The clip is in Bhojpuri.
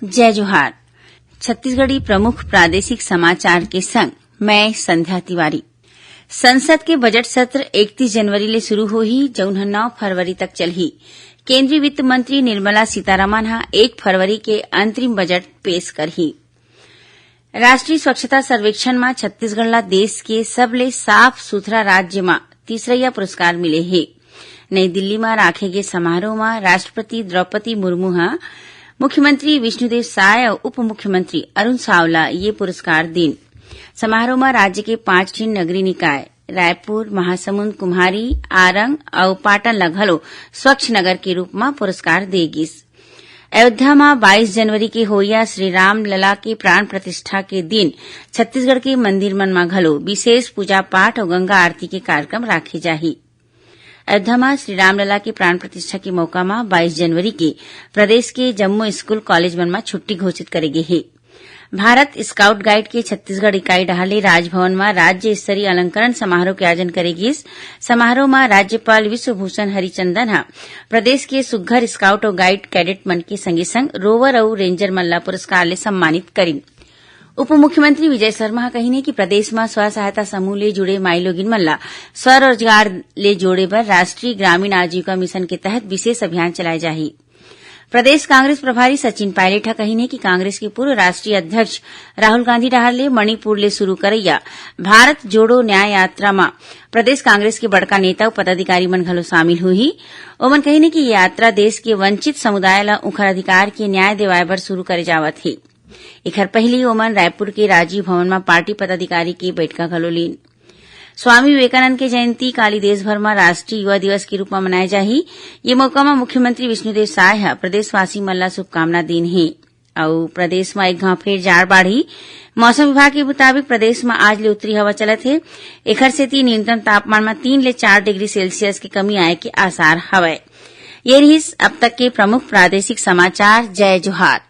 जय जोहार। छत्तीसगढ़ी प्रमुख प्रादेशिक समाचार के संग मैं संध्या तिवारी। संसद के बजट सत्र 31 जनवरी ले शुरू होही, जौन 9 फरवरी तक चलही। केंद्रीय वित्त मंत्री निर्मला सीतारमण 1 फरवरी के अंतरिम बजट पेश करही। राष्ट्रीय स्वच्छता सर्वेक्षण में छत्तीसगढ़ ला देश के सबले साफ सुथरा राज्य में तीसरइया पुरस्कार मिले हे। नई दिल्ली में राखे गे समारोह में राष्ट्रपति द्रौपदी मुर्मू मुख्यमंत्री विष्णुदेव साय और उप मुख्यमंत्री अरुण सावला ये पुरस्कार दीन। समारोह में राज्य के 5 ठिन नगरीय निकाय रायपुर, महासमुंद, कुम्हारी, आरंग और पाटन ला घलो स्वच्छ नगर के रूप में पुरस्कार दे गिस। अयोध्या में 22 जनवरी के होइया श्री राम लला के प्राण प्रतिष्ठा के दिन छत्तीसगढ़ के मंदिर मन में घलो विशेष पूजा पाठ और गंगा आरती के कार्यक्रम राखे जाही। अयोध्या में श्री रामलला के प्राण प्रतिष्ठा के मौका में 22 जनवरी के प्रदेश के जम्मू स्कूल कॉलेज मन में छुट्टी घोषित करे गे हे। भारत स्काउट गाइड के छत्तीसगढ़ इकाई डहाले राजभवन में राज्य स्तरीय अलंकरण समारोह के आयोजन करे गिस। समारोह में राज्यपाल विश्वभूषण हरिचंदन प्रदेश के सुघ्घर स्काउट और गाइड कैडेट मन के संगे संग रोवर और रेंजर मन ला पुरस्कार ले सम्मानित करिन। उप मुख्यमंत्री विजय शर्मा कहिने कि प्रदेश में स्व सहायता समूह ले जुड़े माई लोगिन मन ला स्वरोजगार ले जोड़े बर राष्ट्रीय ग्रामीण आजीविका मिशन के तहत विशेष अभियान चलाए जाही। प्रदेश कांग्रेस प्रभारी सचिन पायलट कहिने कि कांग्रेस के पूर्व राष्ट्रीय अध्यक्ष राहुल गांधी डहार ले मणिपुर ले शुरू करैया भारत जोड़ो न्याय यात्रा में प्रदेश कांग्रेस के बड़का नेता और पदाधिकारी मन घलो शामिल हुई। ओमन कहिने कि ये यात्रा देश के वंचित समुदाय ला उखर अधिकार के न्याय दिवाए बर शुरू करे जावत हे। एखर पहली ओमन रायपुर के राजीव भवन में पार्टी पदाधिकारी की बैठका घलो लीन। स्वामी विवेकानंद के जयंती काली देशभर में राष्ट्रीय युवा दिवस के रूप में मनाए जाही। ये मौका में मुख्यमंत्री विष्णुदेव साय प्रदेशवासी मन ला शुभकामना दीन हे। और प्रदेश में एक घाव फिर जाड़ बाढ़ी। मौसम विभाग के मुताबिक प्रदेश में आज ले उत्तरी हवा चलत हे। एखर सेती न्यूनतम तापमान में 3 ले 4 डिग्री सेल्सियस की कमी आए के आसार हवय। ये रहिस अब तक के प्रमुख प्रादेशिक समाचार। जय जोहार।